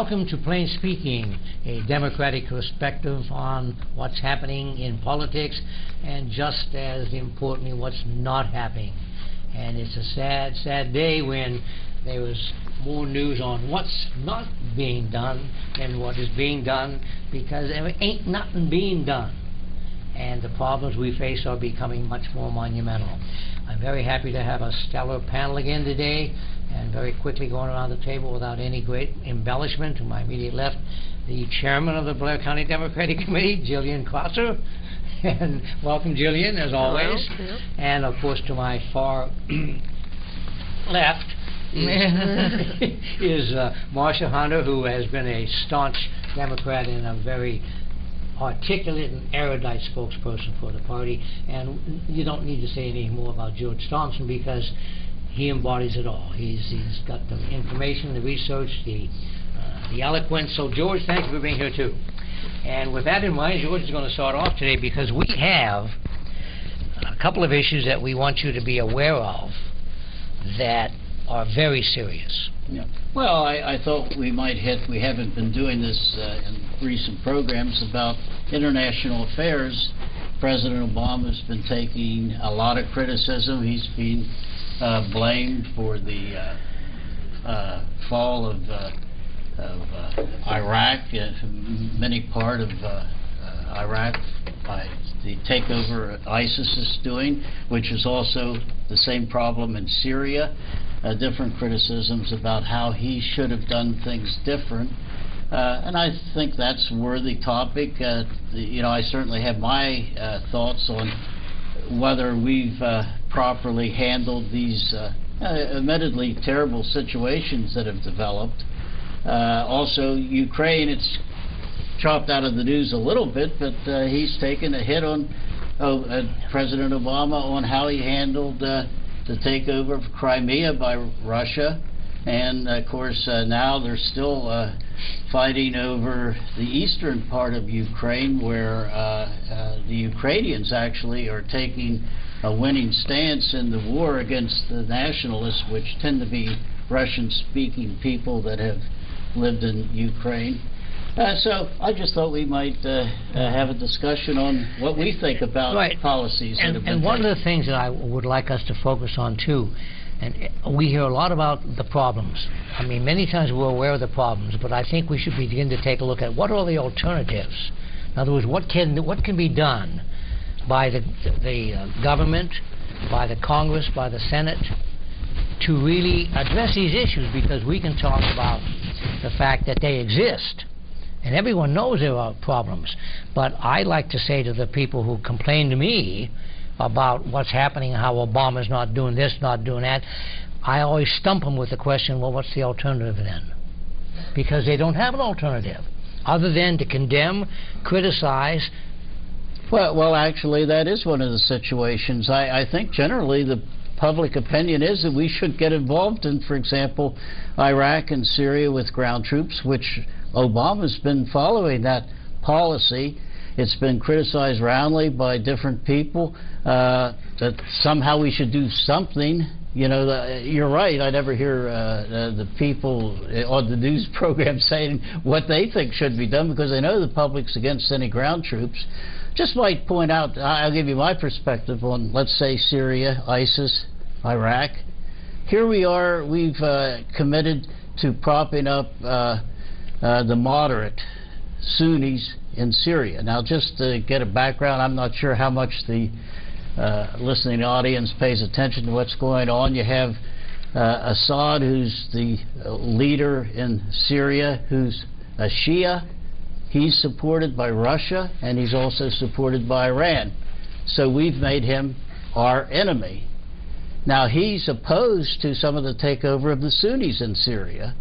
Welcome to Plain Speaking, a democratic perspective on what's happening in politics, and just as importantly, what's not happening. And it's a sad, sad day when there is more news on what's not being done than what is being done, because there ain't nothing being done. And the problems we face are becoming much more monumental. I'm very happy to have a stellar panel again today, and very quickly going around the table without any great embellishment. To my immediate left, the chairman of the Blair County Democratic Committee, Gillian Kratzer. And welcome, Gillian, as always. Hello. And of course, to my far left is Marsha Hunter, who has been a staunch Democrat and a very articulate and erudite spokesperson for the party. And you don't need to say anything more about George Thompson, because he embodies it all. He's got the information, the research, the eloquence. So George, thank you for being here too. And with that in mind, George is going to start off today, because we have a couple of issues that we want you to be aware of that are very serious. Yeah. Well, I thought we might hit, we haven't been doing this in recent programs about international affairs. President Obama's been taking a lot of criticism. He's been blamed for the fall of Iraq, many part of Iraq, by the takeover ISIS is doing, which is also the same problem in Syria. Different criticisms about how he should have done things different. And I think that's a worthy topic. You know, I certainly have my thoughts on whether we've properly handled these admittedly terrible situations that have developed. Also, Ukraine, it's chopped out of the news a little bit, but he's taken a hit on President Obama on how he handled the takeover of Crimea by Russia. And of course, now they're still fighting over the eastern part of Ukraine, where the Ukrainians actually are taking a winning stance in the war against the nationalists, which tend to be Russian-speaking people that have lived in Ukraine. So I just thought we might have a discussion on what we think about policies that have been And one taken. of the things that I would like us to focus on too, and we hear a lot about the problems. I mean, many times we're aware of the problems, but I think we should begin to take a look at what are the alternatives. In other words, what can be done by the government, by the Congress, by the Senate, to really address these issues, because we can talk about the fact that they exist. And everyone knows there are problems. But I like to say to the people who complain to me about what's happening, how Obama's not doing this, not doing that, I always stump them with the question, well, what's the alternative then? Because they don't have an alternative other than to condemn, criticize. Well, actually, that is one of the situations. I think generally the public opinion is that we should get involved in, for example, Iraq and Syria with ground troops, which Obama's been following that policy. It's been criticized roundly by different people that somehow we should do something. You know, you're right. I never hear the people on the news program saying what they think should be done, because they know the public's against any ground troops. Just might point out, I'll give you my perspective on, let's say, Syria, ISIS, Iraq. Here we are, we've committed to propping up the moderate Sunnis in Syria. Now, just to get a background, I'm not sure how much the listening audience pays attention to what's going on. You have Assad, who's the leader in Syria, who's a Shia. He's supported by Russia, and he's also supported by Iran. So we've made him our enemy. Now, he's opposed to some of the takeover of the Sunnis in Syria.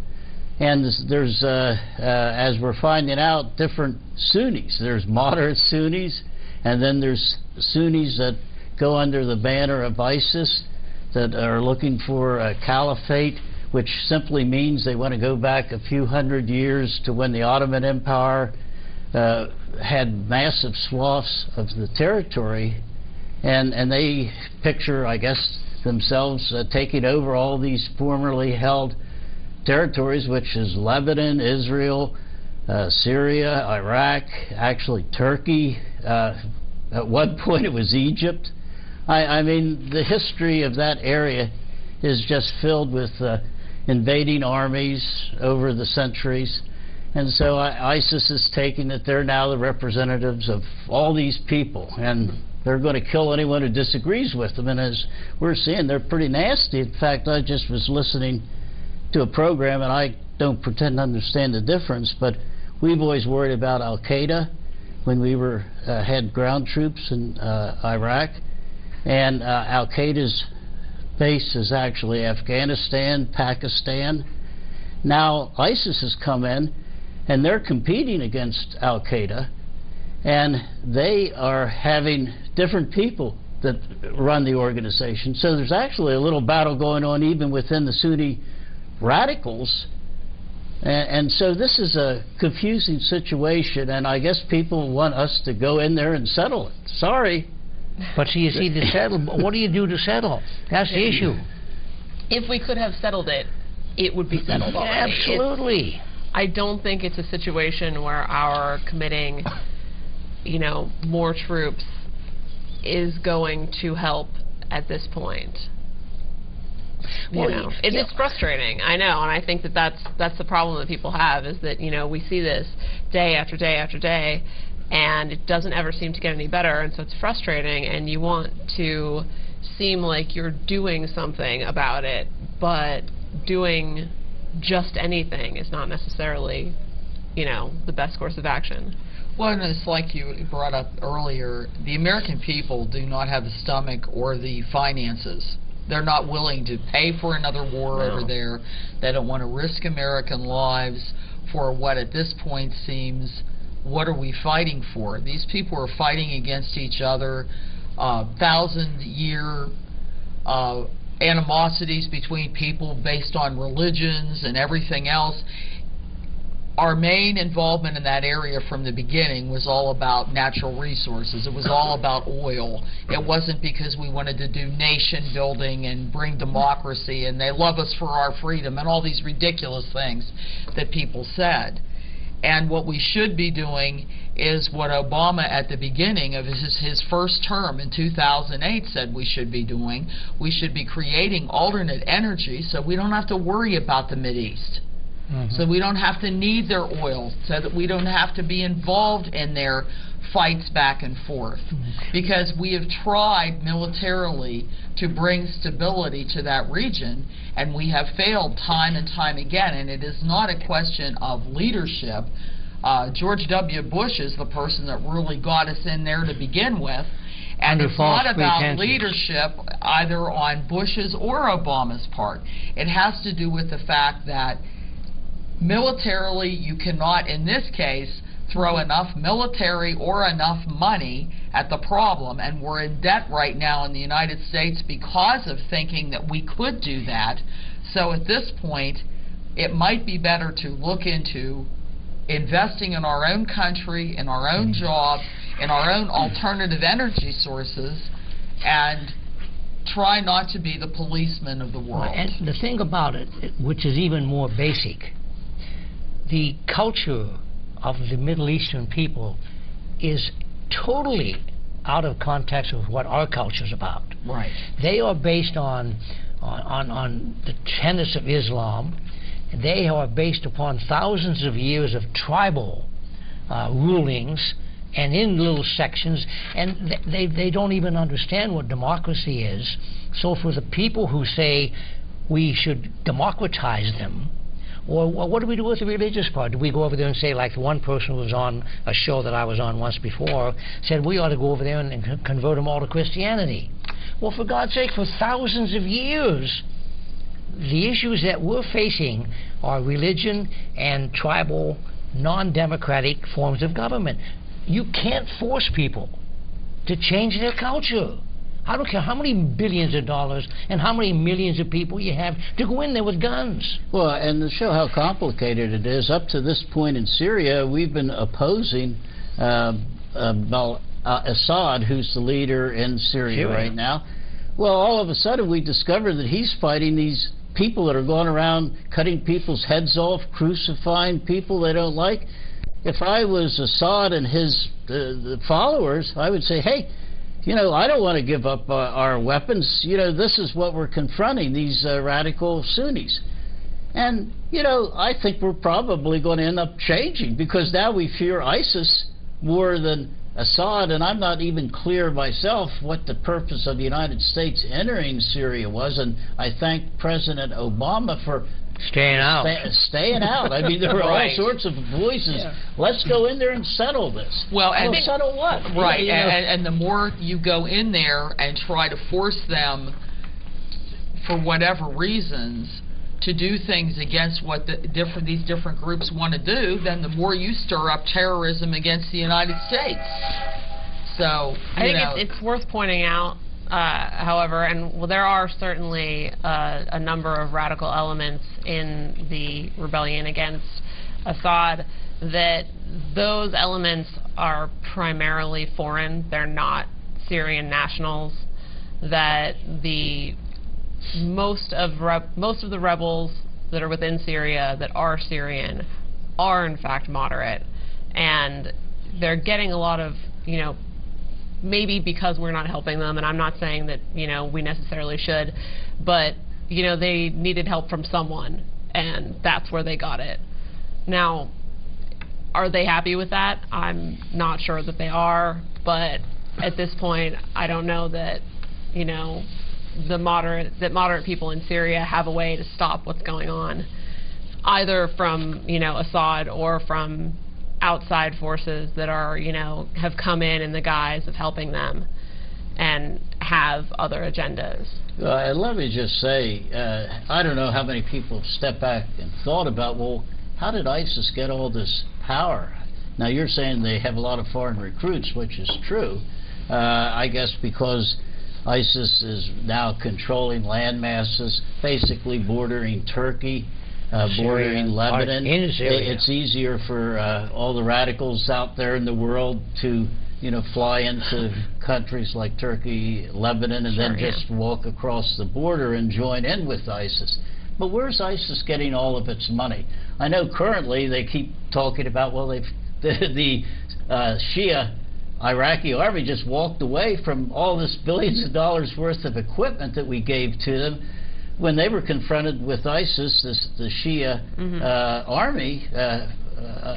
And there's, as we're finding out, different Sunnis. There's moderate Sunnis, and then there's Sunnis that go under the banner of ISIS, that are looking for a caliphate, which simply means they want to go back a few hundred years to when the Ottoman Empire had massive swaths of the territory, and they picture, I guess, themselves taking over all these formerly held territories, which is Lebanon, Israel, Syria, Iraq, actually Turkey. At one point it was Egypt. I mean, the history of that area is just filled with invading armies over the centuries. And so ISIS is taking that they're now the representatives of all these people, and they're going to kill anyone who disagrees with them. And as we're seeing, they're pretty nasty. In fact, I just was listening to a program, and I don't pretend to understand the difference, but we've always worried about Al-Qaeda when we were had ground troops in Iraq, and Al-Qaeda's base is actually Afghanistan, Pakistan. Now ISIS has come in, and they're competing against Al-Qaeda, and they are having different people that run the organization. So there's actually a little battle going on even within the Sunni radicals. And so this is a confusing situation, and I guess people want us to go in there and settle it. Sorry. But so you see, to settle, what do you do to settle? That's the issue. If we could have settled it, it would be settled already. Absolutely. I don't think it's a situation where our committing, more troops is going to help at this point. It's frustrating, I know, and I think that that's the problem that people have, is that we see this day after day after day, and it doesn't ever seem to get any better, and so it's frustrating, and you want to seem like you're doing something about it, but doing just anything is not necessarily, the best course of action. Well, and it's like you brought up earlier, the American people do not have the stomach or the finances. They're not willing to pay for another war over there. They don't want to risk American lives for what at this point seems, what are we fighting for? These people are fighting against each other, 1,000-year animosities between people based on religions and everything else. Our main involvement in that area from the beginning was all about natural resources. It was all about oil. It wasn't because we wanted to do nation building and bring democracy and they love us for our freedom and all these ridiculous things that people said. And what we should be doing is what Obama at the beginning of his first term in 2008 said we should be doing. We should be creating alternate energy so we don't have to worry about the Mideast. So we don't have to need their oil, so that we don't have to be involved in their fights back and forth. Because we have tried militarily to bring stability to that region, and we have failed time and time again, and it is not a question of leadership. George W. Bush is the person that really got us in there to begin with, and it's not about leadership either on Bush's or Obama's part. It has to do with the fact that militarily, you cannot, in this case, throw enough military or enough money at the problem, and we're in debt right now in the United States because of thinking that we could do that. So at this point, it might be better to look into investing in our own country, in our own jobs, in our own alternative energy sources, and try not to be the policeman of the world. And the thing about it, which is even more basic, the culture of the Middle Eastern people is totally out of context with what our culture is about. Right. They are based on the tenets of Islam. They are based upon thousands of years of tribal rulings and in little sections, and they don't even understand what democracy is. So for the people who say we should democratize them, or what do we do with the religious part? Do we go over there and say, like the one person who was on a show that I was on once before, said we ought to go over there and convert them all to Christianity? Well, for God's sake, for thousands of years, the issues that we're facing are religion and tribal, non-democratic forms of government. You can't force people to change their culture. I don't care how many billions of dollars and how many millions of people you have to go in there with guns. Well, and to show how complicated it is, up to this point in Syria, we've been opposing Assad, who's the leader in Syria right now. Well, all of a sudden we discover that he's fighting these people that are going around cutting people's heads off, crucifying people they don't like. If I was Assad and his the followers, I would say, hey, you know, I don't want to give up our weapons. You know, this is what we're confronting, these radical Sunnis. And, you know, I think we're probably going to end up changing, because now we fear ISIS more than Assad, and I'm not even clear myself what the purpose of the United States entering Syria was, and I thank President Obama for staying out. Staying out. I mean, there were Right. all sorts of voices. Yeah. Let's go in there and settle this. Well, and settle what? Right, You know, and the more you go in there and try to force them, for whatever reasons, to do things against what these different groups want to do, then the more you stir up terrorism against the United States. So, I think it's worth pointing out, however, and there are certainly a number of radical elements in the rebellion against Assad, that those elements are primarily foreign. They're not Syrian nationals. That most of the rebels that are within Syria that are Syrian are in fact moderate, and they're getting a lot of, you know, maybe because we're not helping them, and I'm not saying that, you know, we necessarily should, but, you know, they needed help from someone, and that's where they got it. Now, are they happy with that? I'm not sure that they are, but at this point, I don't know that, you know, moderate people in Syria have a way to stop what's going on, either from, you know, Assad or from outside forces that are, you know, have come in the guise of helping them and have other agendas. Let me just say, I don't know how many people have stepped back and thought about, well, how did ISIS get all this power? Now, you're saying they have a lot of foreign recruits, which is true. I guess because ISIS is now controlling land masses, basically bordering Turkey, bordering Lebanon. It's easier for all the radicals out there in the world to, you know, fly into countries like Turkey, Lebanon, and then just walk across the border and join in with ISIS. But where's ISIS getting all of its money? I know currently they keep talking about, well, the Shia Iraqi army just walked away from all this billions of dollars worth of equipment that we gave to them. When they were confronted with ISIS, the Shia army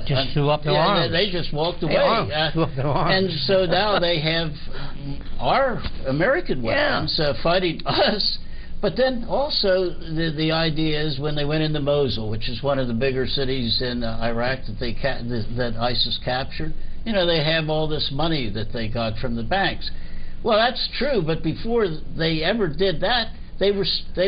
just threw up their arms. They just walked away. Threw up their arms. And so now they have our American weapons fighting us. But then also the idea is when they went into Mosul, which is one of the bigger cities in Iraq that ISIS captured, you know, they have all this money that they got from the banks. Well, that's true, but before they ever did that, they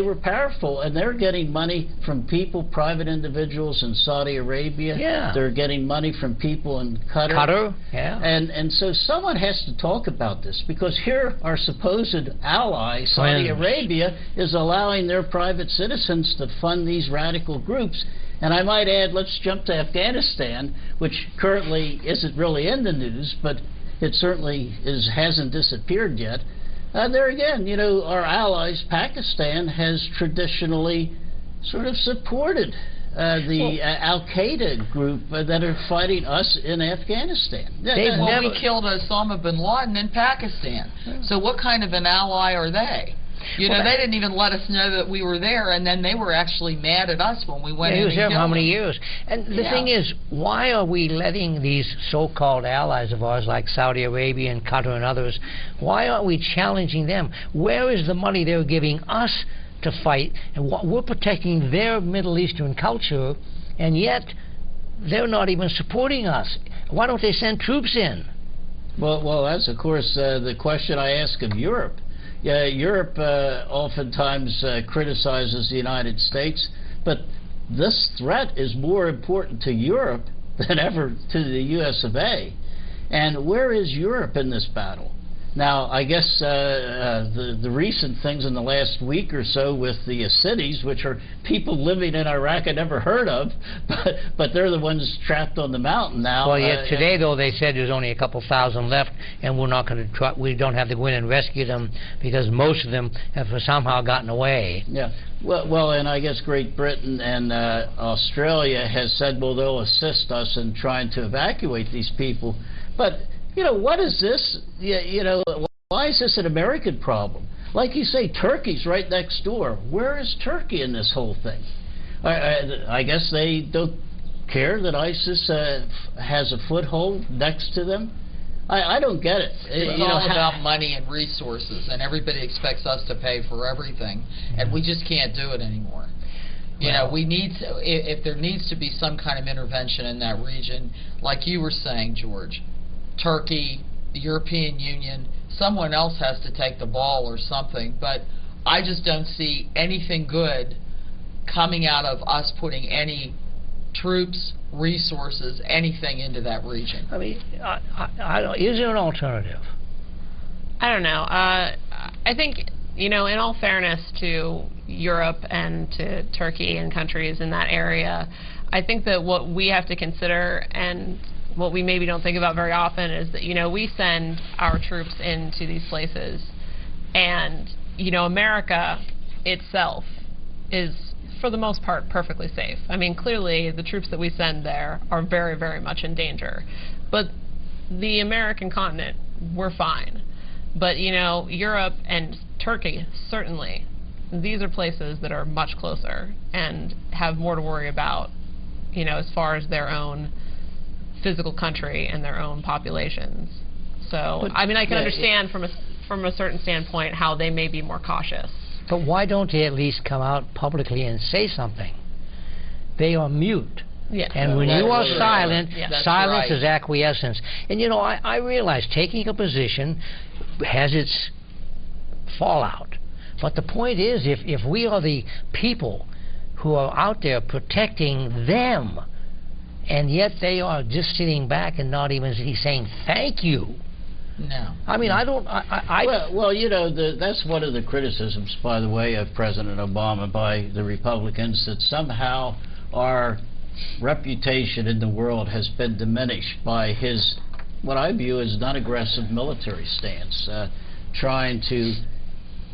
were powerful, and they're getting money from people, private individuals in Saudi Arabia. Yeah. They're getting money from people in Qatar. And so someone has to talk about this, because here our supposed ally, Saudi Arabia, is allowing their private citizens to fund these radical groups. And I might add, let's jump to Afghanistan, which currently isn't really in the news, but it certainly hasn't disappeared yet. There again, you know, our allies, Pakistan, has traditionally sort of supported the Al-Qaeda group that are fighting us in Afghanistan. We killed Osama bin Laden in Pakistan. So what kind of an ally are they? You know, they didn't even let us know that we were there, and then they were actually mad at us when we went in. He was there for how many years? And the thing is, why are we letting these so-called allies of ours, like Saudi Arabia and Qatar and others, why aren't we challenging them? Where is the money they're giving us to fight? And we're protecting their Middle Eastern culture, and yet they're not even supporting us. Why don't they send troops in? Well, that's, of course, the question I ask of Europe. Europe oftentimes criticizes the United States, but this threat is more important to Europe than ever to the U.S. of A. And where is Europe in this battle? Now, I guess the recent things in the last week or so with the cities, which are people living in Iraq I never heard of, but they're the ones trapped on the mountain now. Well, yet today, though, they said there's only a couple thousand left, and we're not going to try. We don't have to go in and rescue them because most of them have somehow gotten away. Yeah. Well, and I guess Great Britain and Australia has said, well, they'll assist us in trying to evacuate these people, but. You know, what is this? You know, why is this an American problem? Like you say, Turkey's right next door. Where is Turkey in this whole thing? I guess they don't care that ISIS has a foothold next to them. I don't get it. It's all about money and resources, and everybody expects us to pay for everything, and we just can't do it anymore. You know, we need to, if there needs to be some kind of intervention in that region, like you were saying, George, Turkey, the European Union, someone else has to take the ball or something, but I just don't see anything good coming out of us putting any troops, resources, anything into that region. I mean, is there an alternative? I don't know. I think, you know, in all fairness to Europe and to Turkey and countries in that area, I think that what we have to consider, and what we maybe don't think about very often, is that, you know, we send our troops into these places, and, you know, America itself is, for the most part, perfectly safe. I mean, clearly, the troops that we send there are very, very much in danger. But the American continent, we're fine. But, you know, Europe and Turkey, certainly, these are places that are much closer and have more to worry about, you know, as far as their own physical country and their own populations. So, but, I mean, I can understand from a certain standpoint how they may be more cautious. But why don't they at least come out publicly and say something? They are mute. Yeah. And when you are silent, silence right. is acquiescence. And, you know, I realize taking a position has its fallout. But the point is, if we are the people who are out there protecting them, and yet they are just sitting back and not even saying thank you. No. I mean, I don't. Well, you know, that's one of the criticisms, by the way, of President Obama by the Republicans, that somehow our reputation in the world has been diminished by his, what I view as non-aggressive military stance, trying to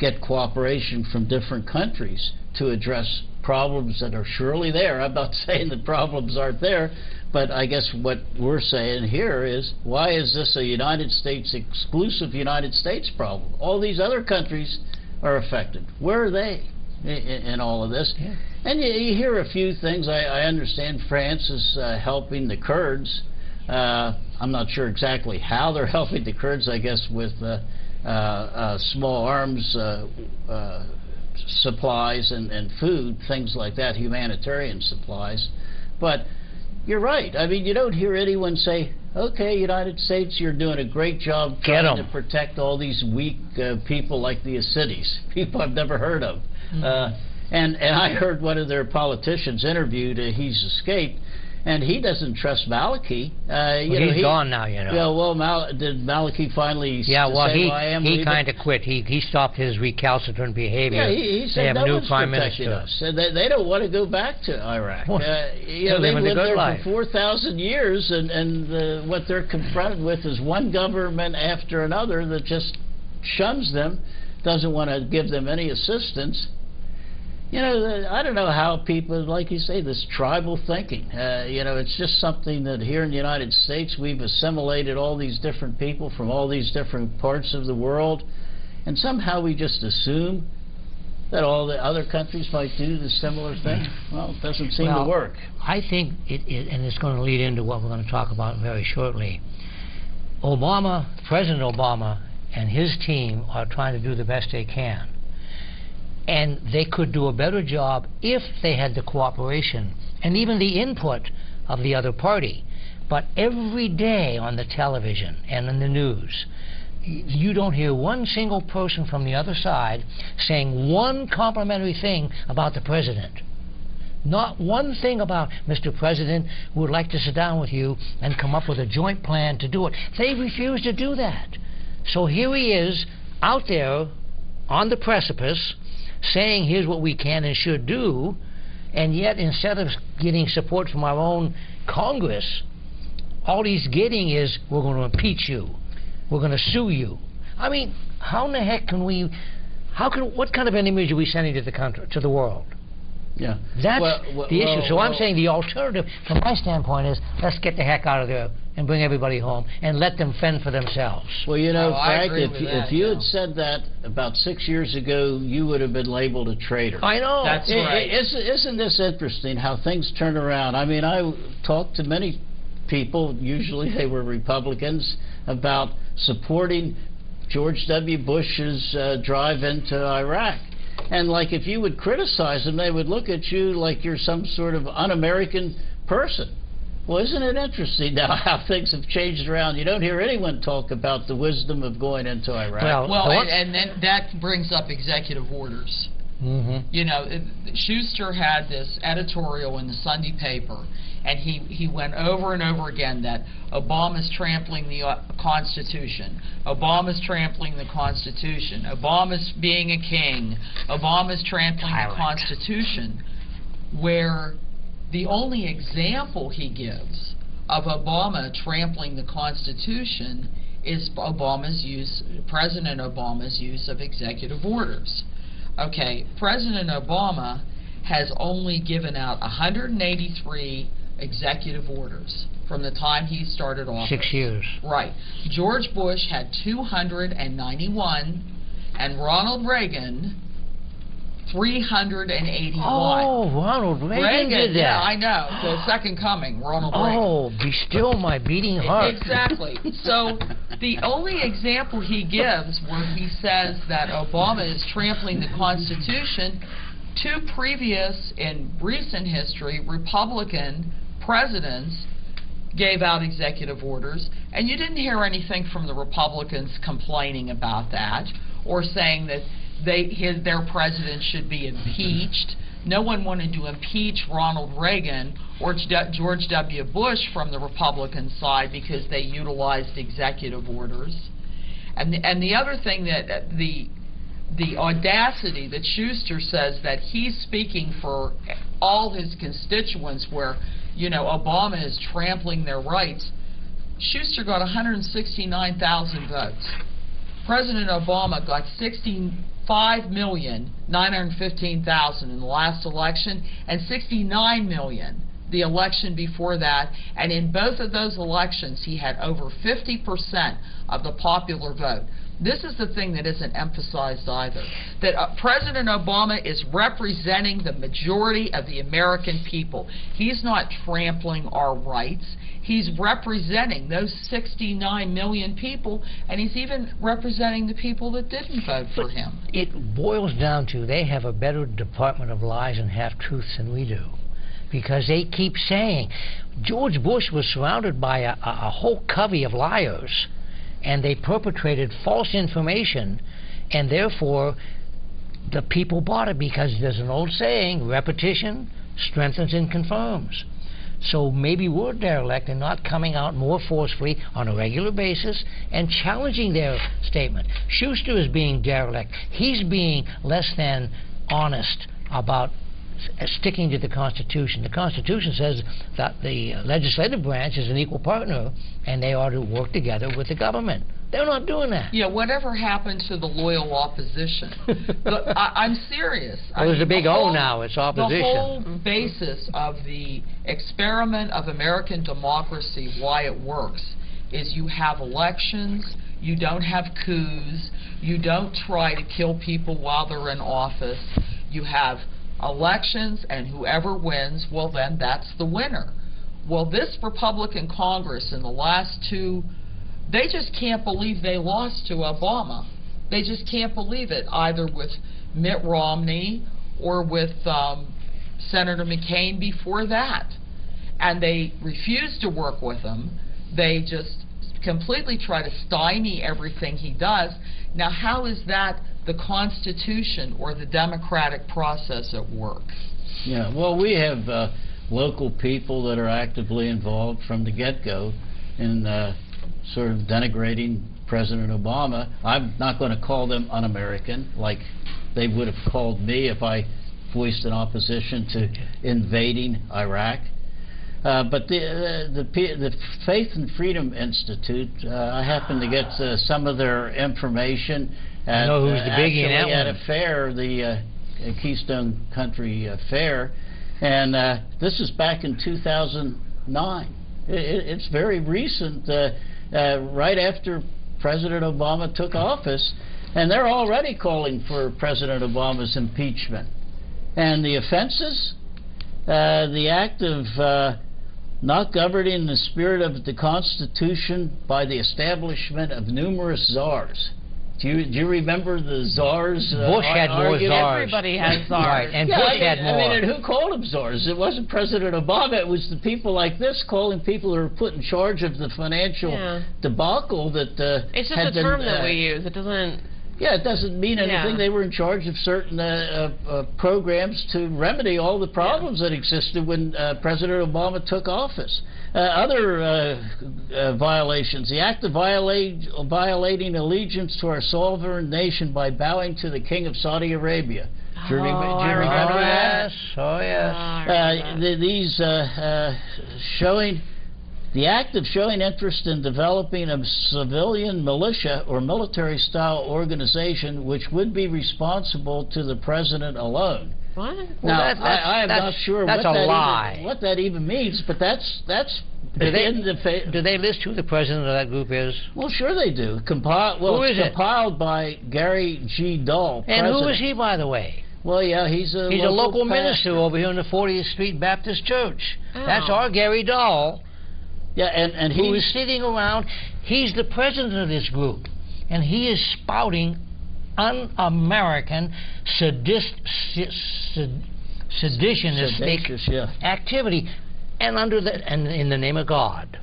get cooperation from different countries to address problems that are surely there. I'm not saying that problems aren't there, but I guess what we're saying here is, why is this a United States exclusive United States problem? All these other countries are affected. Where are they in all of this? Yeah. And you hear a few things. I understand France is helping the Kurds. I'm not sure exactly how they're helping the Kurds, I guess with small arms supplies and food, things like that, humanitarian supplies. But you're right. I mean, you don't hear anyone say, okay, United States, you're doing a great job trying to protect all these weak people like the Yazidis, people I've never heard of. Mm-hmm. And I heard one of their politicians interviewed, he's escaped, and he doesn't trust Maliki. He's gone now, you know. Yeah, well, did Maliki finally say, well, he kind of quit. He stopped his recalcitrant behavior. Yeah, he said they have no a new one's prime protecting minister. us. And they don't want to go back to Iraq. Well, you know, they've lived there life. for 4,000 years, and what they're confronted with is one government after another that just shuns them, doesn't want to give them any assistance. You know, I don't know how people, like you say, this tribal thinking. You know, it's just something that here in the United States we've assimilated all these different people from all these different parts of the world, and somehow we just assume that all the other countries might do the similar thing. Well, it doesn't seem to work. I think and it's going to lead into what we're going to talk about very shortly. President Obama and his team are trying to do the best they can. And they could do a better job if they had the cooperation and even the input of the other party. But every day on the television and in the news, you don't hear one single person from the other side saying one complimentary thing about the president. Not one thing about, Mr. President, we would like to sit down with you and come up with a joint plan to do it. They refuse to do that. So here he is out there on the precipice saying here's what we can and should do, and yet instead of getting support from our own Congress, all he's getting is, we're going to impeach you, we're going to sue you. I mean, how in the heck can we, what kind of an image are we sending to the country, to the world? Yeah. That's the issue. So I'm saying the alternative, from my standpoint, is let's get the heck out of there and bring everybody home and let them fend for themselves. Well, you know, Frank, if you had said that about 6 years ago, you would have been labeled a traitor. I know. That's right. Isn't this interesting how things turn around? I mean, I talked to many people, usually they were Republicans, about supporting George W. Bush's drive into Iraq. And like if you would criticize them, they would look at you like you're some sort of un-American person. Well, isn't it interesting now how things have changed around? You don't hear anyone talk about the wisdom of going into Iraq. Well, and then that brings up executive orders. Mm-hmm. You know, Schuster had this editorial in the Sunday paper, and he went over and over again that Obama's trampling the Constitution, Obama's trampling the Constitution, Obama's being a king, Obama's trampling the Constitution, where the only example he gives of Obama trampling the Constitution is President Obama's use of executive orders. Okay, President Obama has only given out 183 executive orders from the time he started office. 6 years. Right. George Bush had 291, and Ronald Reagan 381. Oh, Ronald Reagan did that. Yeah, I know. The second coming, Ronald Reagan. Oh, be still my beating heart. Exactly. So the only example he gives where he says that Obama is trampling the Constitution, two previous, in recent history, Republican presidents gave out executive orders, and you didn't hear anything from the Republicans complaining about that or saying that their president should be impeached. No one wanted to impeach Ronald Reagan or George W. Bush from the Republican side because they utilized executive orders. And the other thing, that the audacity that Schuster says that he's speaking for all his constituents, where, you know, Obama is trampling their rights. Schuster got 169,000 votes. President Obama got 65,915,000 in the last election, and 69 million the election before that. And in both of those elections, he had over 50% of the popular vote. This is the thing that isn't emphasized either, that President Obama is representing the majority of the American people. He's not trampling our rights. He's representing those 69 million people, and he's even representing the people that didn't vote for him. It boils down to they have a better department of lies and half-truths than we do, because they keep saying George Bush was surrounded by a whole covey of liars, and they perpetrated false information, and therefore the people bought it, because there's an old saying, repetition strengthens and confirms. So maybe we're derelict in not coming out more forcefully on a regular basis and challenging their statement. Schuster is being derelict. He's being less than honest about sticking to the Constitution. The Constitution says that the legislative branch is an equal partner and they ought to work together with the government. They're not doing that. Yeah, whatever happened to the loyal opposition? But I'm serious. Well, there's a big O now. It's opposition. The whole basis of the experiment of American democracy, why it works, is you have elections, you don't have coups, you don't try to kill people while they're in office, you have elections, and whoever wins, well, then that's the winner. Well, this Republican Congress in the last two, they just can't believe they lost to Obama. They just can't believe it, either with Mitt Romney or with Senator McCain before that. And they refuse to work with him. They just completely try to stymie everything he does. Now, how is that the Constitution or the democratic process at work? Yeah, well, we have local people that are actively involved from the get-go in sort of denigrating President Obama. I'm not going to call them un-American like they would have called me if I voiced an opposition to invading Iraq. But the Faith and Freedom Institute, I happened to get some of their information at, I know who's the biggie in that at one. a fair, the Keystone Country Fair, and this is back in 2009. It's very recent, right after President Obama took office, and they're already calling for President Obama's impeachment. And the offenses, the act of not governing in the spirit of the Constitution by the establishment of numerous czars. Do you remember the czars? Bush had more czars. Everybody has czars. Right, and Yeah, Bush had more. I mean, and who called them czars? It wasn't President Obama. It was the people like this calling people who were put in charge of the financial debacle that It's just had a been, term that we use. It doesn't... Yeah, it doesn't mean anything. Yeah. They were in charge of certain programs to remedy all the problems that existed when President Obama took office. Other violations, the act of violating allegiance to our sovereign nation by bowing to the King of Saudi Arabia. Do you remember that? Yes, oh yes. These showing... The act of showing interest in developing a civilian militia or military-style organization which would be responsible to the president alone. What? Now, Well, I am not sure that's what a that lie. What that even means, but that's Do do they list who the president of that group is? Well, sure they do. It's Who is it? compiled by Gary G. Dull. And who president. is he, by the way? Well, yeah, he's a local pastor. minister over here in the 40th Street Baptist Church. Oh. That's our Gary Dahl. Yeah, and who is sitting around. He's the president of this group, and he is spouting un-American seditionistic activity, and in the name of God.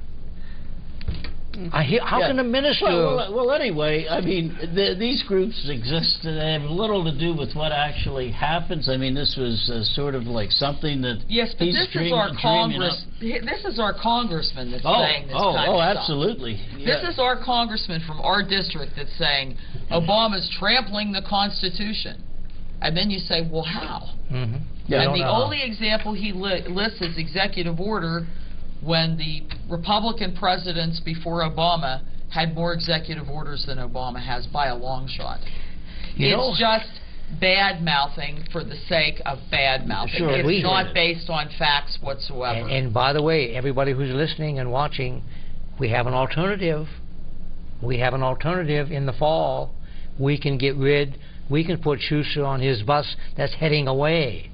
How can a minister... Well, anyway, I mean, these groups exist, and they have little to do with what actually happens. I mean, this was sort of like something that Yes, but he's this dreaming, is our dreaming up. This is our congressman that's saying this kind of stuff. Absolutely. Yeah. This is our congressman from our district that's saying Obama's trampling the Constitution. And then you say, well, how? Mm-hmm. Yeah, And the only example he lists is executive order, when the Republican presidents before Obama had more executive orders than Obama has by a long shot. It's just bad-mouthing for the sake of bad-mouthing. Sure, it's not based on facts whatsoever. And by the way, everybody who's listening and watching, we have an alternative. We have an alternative in the fall. We can put Schuster on his bus that's heading away.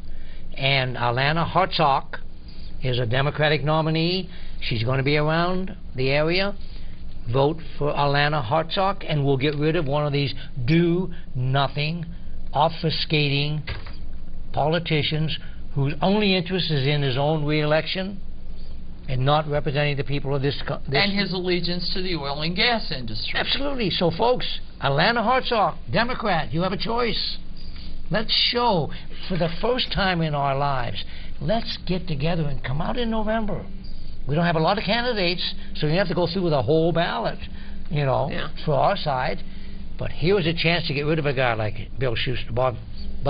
And Alana Hartsock is a Democratic nominee. She's going to be around the area. Vote for Alana Hartsock, and we'll get rid of one of these do-nothing, obfuscating politicians whose only interest is in his own re-election and not representing the people of this and his allegiance to the oil and gas industry. Absolutely. So, folks, Alana Hartsock, Democrat, you have a choice. Let's show, for the first time in our lives, let's get together and come out in November. We don't have a lot of candidates, so you have to go through with a whole ballot, for our side. But here is a chance to get rid of a guy like Bill Schuster, Bud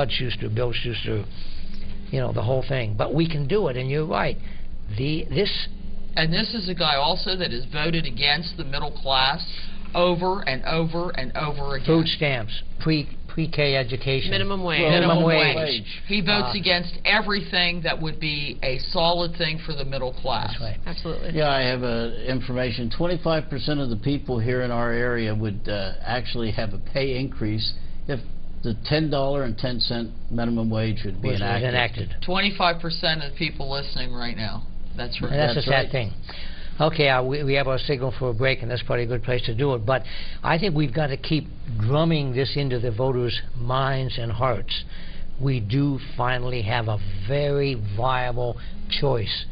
Schuster, Bill Schuster, the whole thing. But we can do it, and you're right. And this is a guy also that has voted against the middle class over and over and over again. Food stamps, pre-K education. Minimum wage. Minimum wage. He votes against everything that would be a solid thing for the middle class. That's right. Absolutely. Yeah, I have information. 25% of the people here in our area would actually have a pay increase if the $10.10 minimum wage would be enacted. 25% of the people listening right now. That's right. And that's a sad thing. Okay, we have our signal for a break, and that's probably a good place to do it. But I think we've got to keep drumming this into the voters' minds and hearts. We do finally have a very viable choice,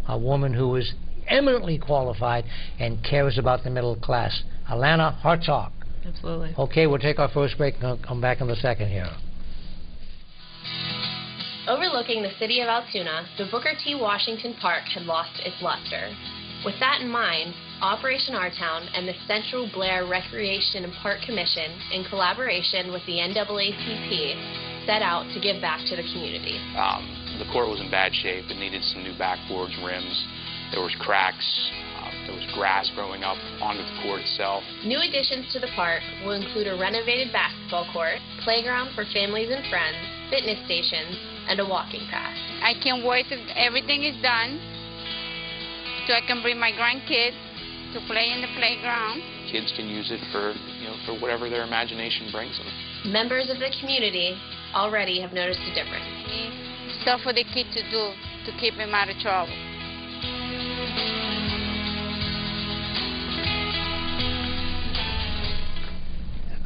a woman who is eminently qualified and cares about the middle class. Alana Hartsock. Absolutely. Okay, we'll take our first break and I'll come back in the second here. Overlooking the city of Altoona, the Booker T. Washington Park had lost its luster. With that in mind, Operation Our Town and the Central Blair Recreation and Park Commission, in collaboration with the NAACP, set out to give back to the community. The court was in bad shape. It needed some new backboards, rims. There was cracks. There was grass growing up onto the court itself. New additions to the park will include a renovated basketball court, playground for families and friends, fitness stations, and a walking path. I can't wait till everything is done so I can bring my grandkids to play in the playground. Kids can use it for, for whatever their imagination brings them. Members of the community already have noticed a difference. Stuff for the kids to do to keep them out of trouble.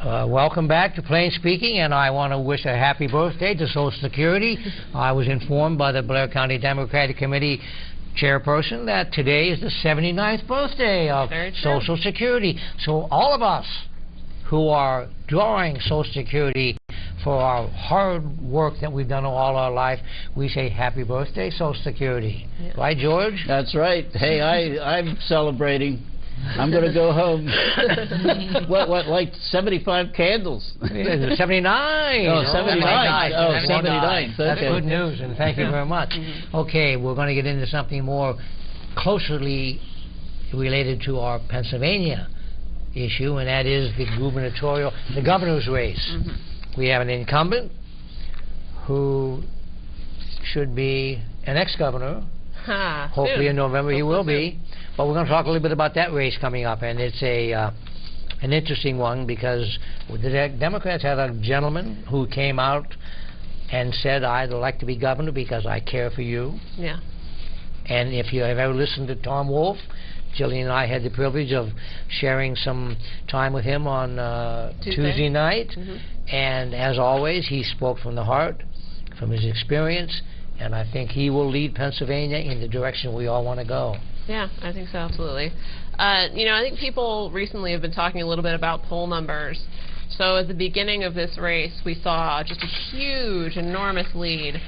Welcome back to Plain Speaking, and I want to wish a happy birthday to Social Security. I was informed by the Blair County Democratic Committee chairperson that today is the 79th birthday of Social Security. So all of us who are drawing Social Security for our hard work that we've done all our life, we say happy birthday, Social Security. Yeah. Right, George? That's right. Hey, I'm celebrating. I'm going to go home. what, like 75 candles? 79. Oh, 79. Oh, 79. That's good news, and thank you very much. Okay, we're going to get into something more closely related to our Pennsylvania issue, and that is the governor's race. We have an incumbent who should be an ex-governor. Hopefully in November he will be. But we're going to talk a little bit about that race coming up, and it's an interesting one because the Democrats had a gentleman who came out and said, I'd like to be governor because I care for you. Yeah. And if you have ever listened to Tom Wolfe, Gillian and I had the privilege of sharing some time with him on Tuesday night. And as always, he spoke from the heart, from his experience, and I think he will lead Pennsylvania in the direction we all want to go. Yeah, I think so, absolutely. I think people recently have been talking a little bit about poll numbers. So at the beginning of this race, we saw just a huge, enormous lead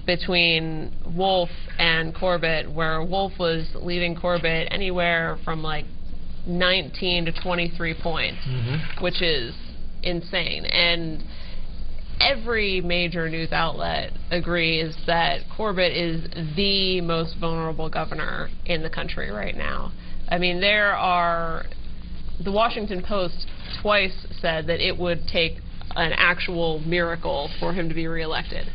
between Wolfe and Corbett, where Wolfe was leading Corbett anywhere from like 19 to 23 points, which is insane. And every major news outlet agrees that Corbett is the most vulnerable governor in the country right now. I mean, the Washington Post twice said that it would take an actual miracle for him to be reelected.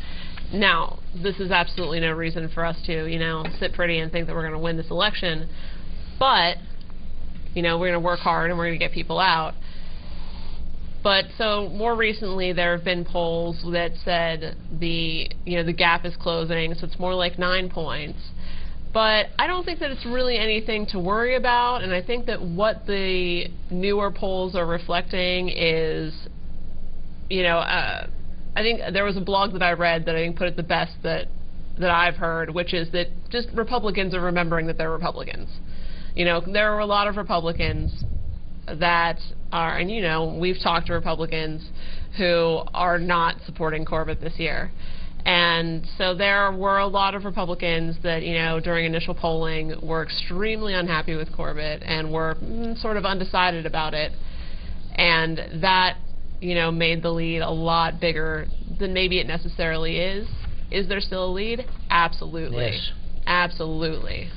Now, this is absolutely no reason for us to, sit pretty and think that we're going to win this election, but, we're going to work hard and we're going to get people out. But so more recently, there have been polls that said the gap is closing, so it's more like 9 points. But I don't think that it's really anything to worry about, and I think that what the newer polls are reflecting is, I think there was a blog that I read that I think put it the best that I've heard, which is that just Republicans are remembering that they're Republicans. There are a lot of Republicans that are, and we've talked to Republicans who are not supporting Corbett this year. And so there were a lot of Republicans that, during initial polling were extremely unhappy with Corbett and were sort of undecided about it. And that, made the lead a lot bigger than maybe it necessarily is. Is there still a lead? Absolutely. Yes. Absolutely.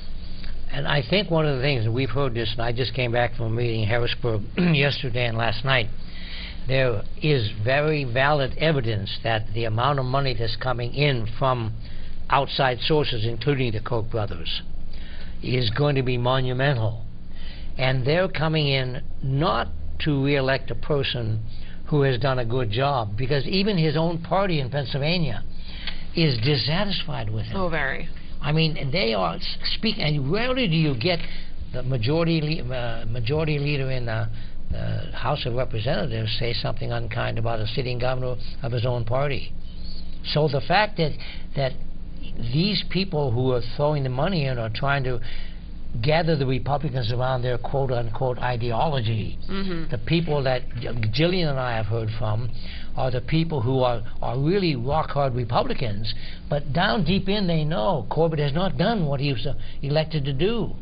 And I think one of the things, and we've heard this, and I just came back from a meeting in Harrisburg yesterday and last night, there is very valid evidence that the amount of money that's coming in from outside sources, including the Koch brothers, is going to be monumental. And they're coming in not to re-elect a person who has done a good job, because even his own party in Pennsylvania is dissatisfied with him. Oh, very. I mean, they are speaking, and rarely do you get the majority leader in the House of Representatives say something unkind about a sitting governor of his own party. So the fact that these people who are throwing the money in are trying to gather the Republicans around their quote-unquote ideology, the people that Gillian and I have heard from are the people who are really rock-hard Republicans, but down deep in they know Corbett has not done what he was elected to do.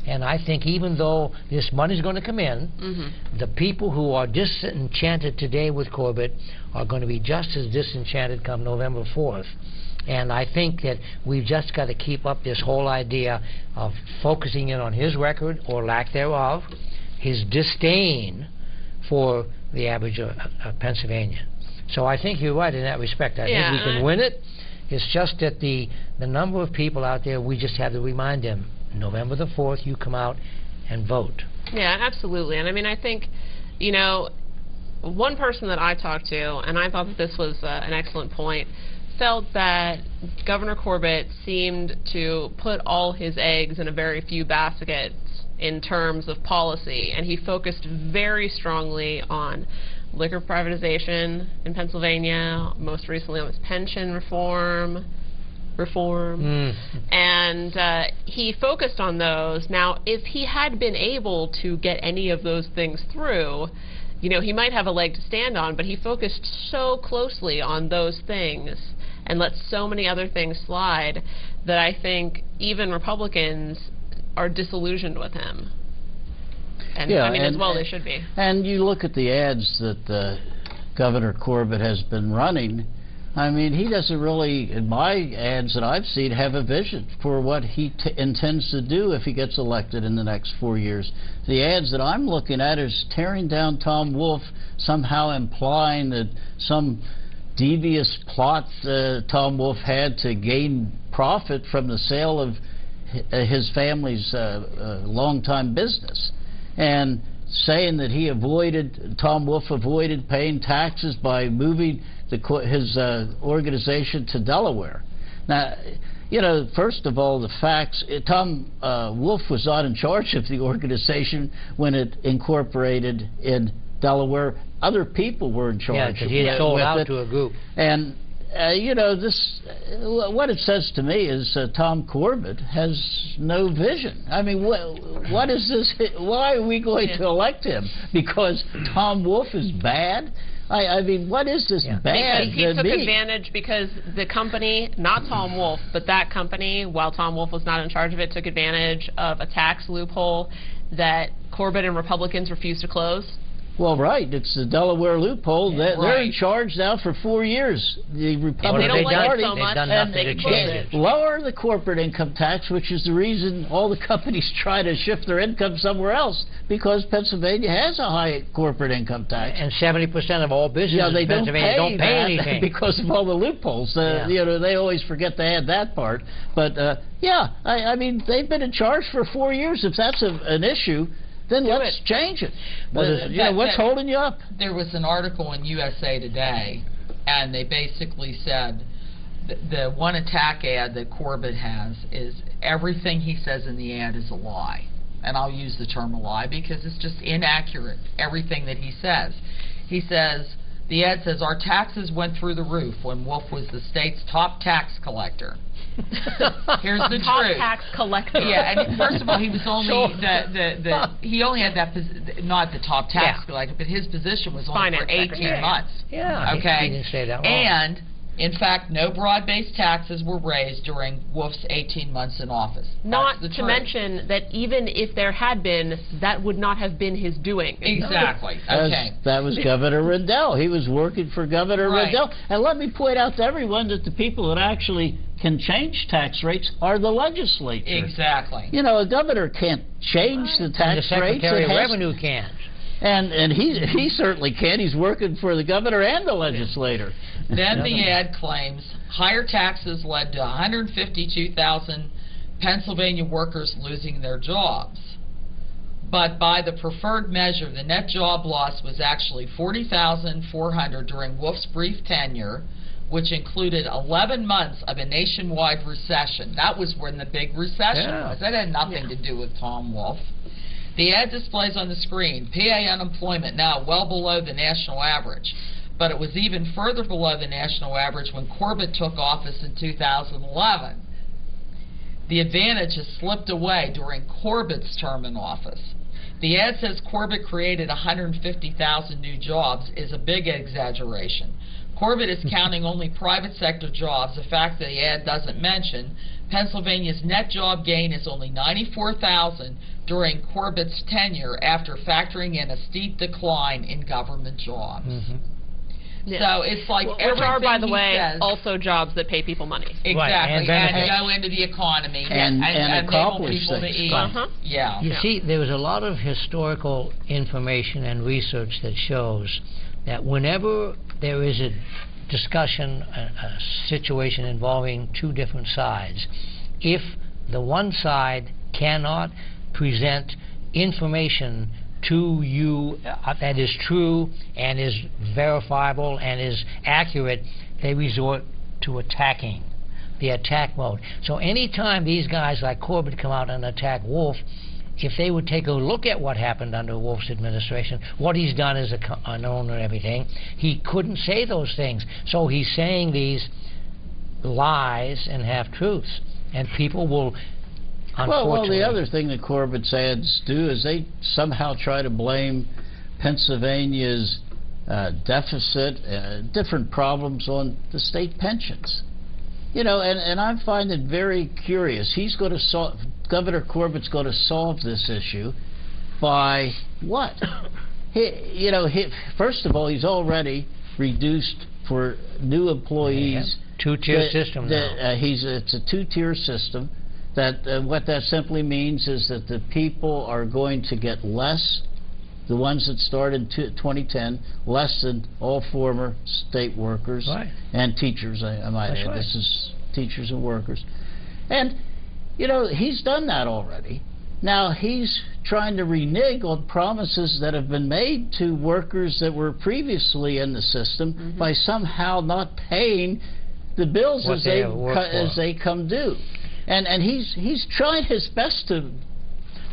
And I think even though this money's going to come in, the people who are disenchanted today with Corbett are going to be just as disenchanted come November 4th. And I think that we've just got to keep up this whole idea of focusing in on his record, or lack thereof, his disdain for the average of Pennsylvania. So I think you're right in that respect. I think we can win it. It's just that the number of people out there, we just have to remind them, November the 4th, you come out and vote. Yeah, absolutely. And I mean, I think, you know, one person that I talked to, and I thought that this was an excellent point, felt that Governor Corbett seemed to put all his eggs in a very few baskets in terms of policy, and he focused very strongly on liquor privatization in Pennsylvania, most recently on his pension reform, and he focused on those. Now, if he had been able to get any of those things through, you know, he might have a leg to stand on, but he focused so closely on those things and let so many other things slide that I think even Republicans are disillusioned with him. And I mean, as well they should be. And you look at the ads that Governor Corbett has been running. I mean, he doesn't really, in my ads that I've seen, have a vision for what he intends to do if he gets elected in the next 4 years. The ads that I'm looking at is tearing down Tom Wolf, somehow implying that some devious plot Tom Wolf had to gain profit from the sale of his family's longtime business, and saying that Tom Wolf avoided paying taxes by moving his organization to Delaware. Now, you know, first of all, the facts, Tom Wolf was not in charge of the organization when it incorporated in Delaware. Other people were in charge. Yeah, because he had sold out to a group. And you know, what it says to me is Tom Corbett has no vision. I mean, what is this? Why are we going to elect him? Because Tom Wolf is bad? I mean, what is this bad? He took advantage because the company, not Tom Wolf, but that company, while Tom Wolf was not in charge of it, took advantage of a tax loophole that Corbett and Republicans refused to close. Well, right. It's the Delaware loophole. They're in charge now for 4 years. The Republican Party so much, they've done nothing to change it. Lower the corporate income tax, which is the reason all the companies try to shift their income somewhere else, because Pennsylvania has a high corporate income tax. And 70% of all businesses in Pennsylvania don't pay anything because of all the loopholes. You know, they always forget to add that part. But I mean, they've been in charge for 4 years. If that's an issue, then let's change it. You know, what's holding you up? There was an article in USA Today, and they basically said the one attack ad that Corbett has is everything he says in the ad is a lie. And I'll use the term a lie because it's just inaccurate, everything that he says. He says, the ad says, our taxes went through the roof when Wolf was the state's top tax collector. Here's the top truth. Tax collector. Yeah, and first of all, he was only he only had that not the top tax collector, but his position was only for 18 months. Yeah. Okay. He didn't say that wrong. And in fact, no broad-based taxes were raised during Wolf's 18 months in office. Not to mention that even if there had been, that would not have been his doing. Exactly. That was Governor Rendell. He was working for Governor Rendell. And let me point out to everyone that the people that actually can change tax rates are the legislature. Exactly. You know, a governor can't change the tax rates. The Secretary of Revenue can. And he certainly can. He's working for the governor and the legislator. Then the ad claims higher taxes led to 152,000 Pennsylvania workers losing their jobs. But by the preferred measure, the net job loss was actually 40,400 during Wolf's brief tenure, which included 11 months of a nationwide recession. That was when the big recession was. That had nothing to do with Tom Wolf. The ad displays on the screen PA unemployment now well below the national average, but it was even further below the national average when Corbett took office in 2011. The advantage has slipped away during Corbett's term in office. The ad says Corbett created 150,000 new jobs is a big exaggeration. Corbett is counting only private sector jobs, a fact that the ad doesn't mention. Pennsylvania's net job gain is only 94,000 during Corbett's tenure after factoring in a steep decline in government jobs. Yeah. So it's like Which are, by the way, says, also jobs that pay people money. exactly, Right, and go into the economy And enable accomplish people to things. eat. Yeah. You see, there was a lot of historical information and research that shows that whenever there is a discussion, a situation involving two different sides, if the one side cannot present information to you that is true and is verifiable and is accurate, they resort to attacking, the attack mode. So anytime these guys like Corbett come out and attack Wolf, if they would take a look at what happened under Wolf's administration, what he's done as an owner and everything, he couldn't say those things. So he's saying these lies and half-truths, and people will, unfortunately... Well, the other thing that Corbett's ads do is they somehow try to blame Pennsylvania's deficit, different problems on the state pensions. You know, and I find it very curious. He's going to solve, Governor Corbett's going to solve this issue by what? First of all, he's already reduced for new employees. Two-tier system now. It's a two-tier system. That what that simply means is that the people are going to get less, the ones that started in 2010, less than all former state workers and teachers, I might add. Right. This is teachers and workers. And, you know, he's done that already. Now he's trying to renege on promises that have been made to workers that were previously in the system by somehow not paying the bills as they come due. And he's trying his best to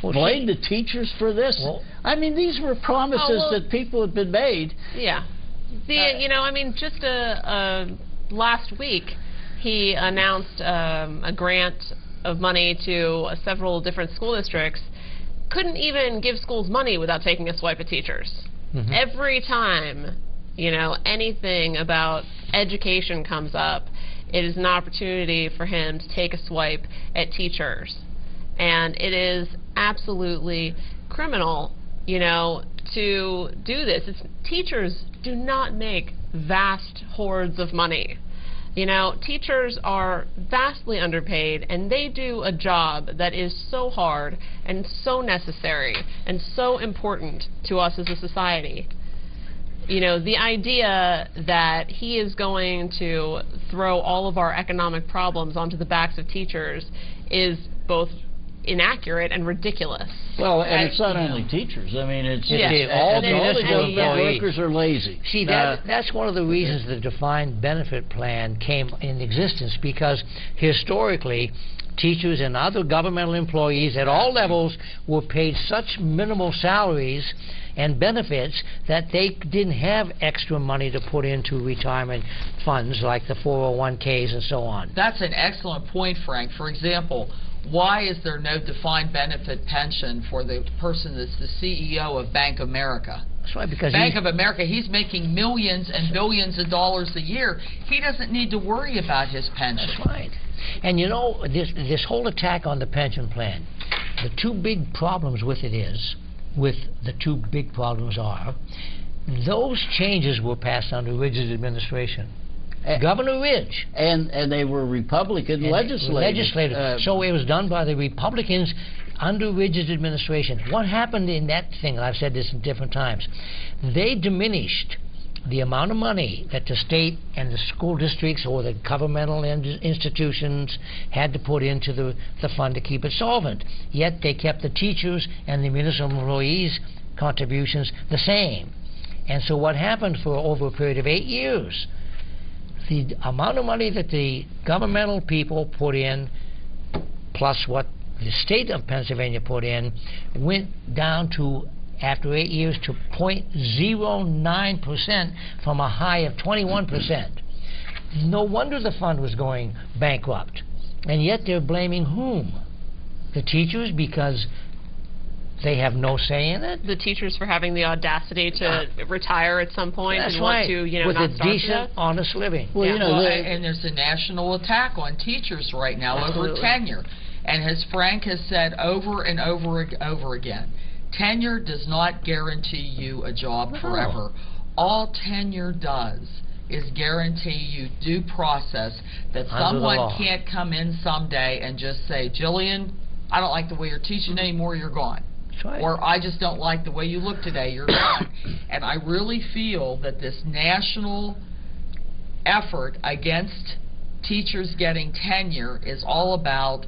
blame the teachers for this. Well, I mean, these were promises that people had been made. Yeah. Just last week, he announced a grant of money to several different school districts. Couldn't even give schools money without taking a swipe at teachers. Every time, anything about education comes up, it is an opportunity for him to take a swipe at teachers. And it is absolutely criminal, to do this. Teachers do not make vast hordes of money. Teachers are vastly underpaid, and they do a job that is so hard and so necessary and so important to us as a society. The idea that he is going to throw all of our economic problems onto the backs of teachers is both inaccurate and ridiculous. Well, and it's not only teachers. I mean, it's all the government workers are lazy. See, that's one of the reasons the defined benefit plan came in existence, because historically teachers and other governmental employees at all levels were paid such minimal salaries and benefits that they didn't have extra money to put into retirement funds like the 401ks and so on. That's an excellent point, Frank. For example, why is there no defined benefit pension for the person that's the CEO of Bank of America? That's right, because Bank of America, he's making millions and billions of dollars a year. He doesn't need to worry about his pension. That's right. And this whole attack on the pension plan, the two big problems with it are, those changes were passed under Ridge's administration. Governor Ridge. And they were Republican legislators. So it was done by the Republicans under Ridge's administration. What happened in that thing, and I've said this in different times, they diminished the amount of money that the state and the school districts or the governmental institutions had to put into the fund to keep it solvent. Yet they kept the teachers and the municipal employees' contributions the same. And so what happened for over a period of 8 years, the amount of money that the governmental people put in plus what the state of Pennsylvania put in went down to, after 8 years, to 0.09% from a high of 21%. No wonder the fund was going bankrupt. And yet they're blaming whom? The teachers, because They have no say in it? The teachers for having the audacity to retire at some point That's and right. want to, you know, with not a starve to decent, death? honest living. Well, you know, and there's a national attack on teachers right now Absolutely. over tenure. And as Frank has said over and over again, tenure does not guarantee you a job forever. All tenure does is guarantee you due process, that someone can't come in someday and just say, Gillian, I don't like the way you're teaching anymore, you're gone. That's right. Or I just don't like the way you look today, you're gone. And I really feel that this national effort against teachers getting tenure is all about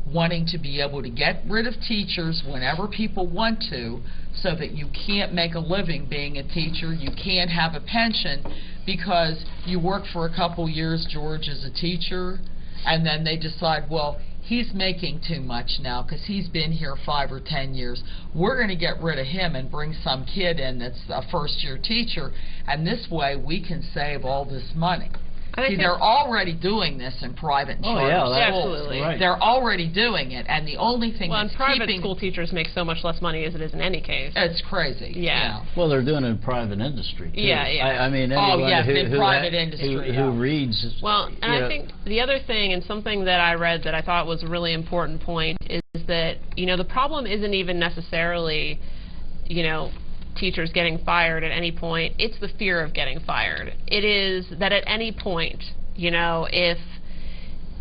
wanting to be able to get rid of teachers whenever people want to, so that you can't make a living being a teacher, you can't have a pension, because you work for a couple years, George, as a teacher, and then they decide, well, he's making too much now because he's been here 5 or 10 years. We're going to get rid of him and bring some kid in that's a first-year teacher, and this way we can save all this money. See, they're already doing this in private and charter schools. Absolutely. Right. They're already doing it, and the only thing Well, that's and private keeping... school teachers make so much less money as it is in any case. It's crazy. Yeah. Well, they're doing it in private industry, too. Yeah, yeah. I mean, anyone yes, who, in who, private industry, who reads... Well, and I think the other thing, and something that I read that I thought was a really important point, is that, you know, the problem isn't even necessarily, you know, teachers getting fired at any point. It's the fear of getting fired. It is that at any point, you know, if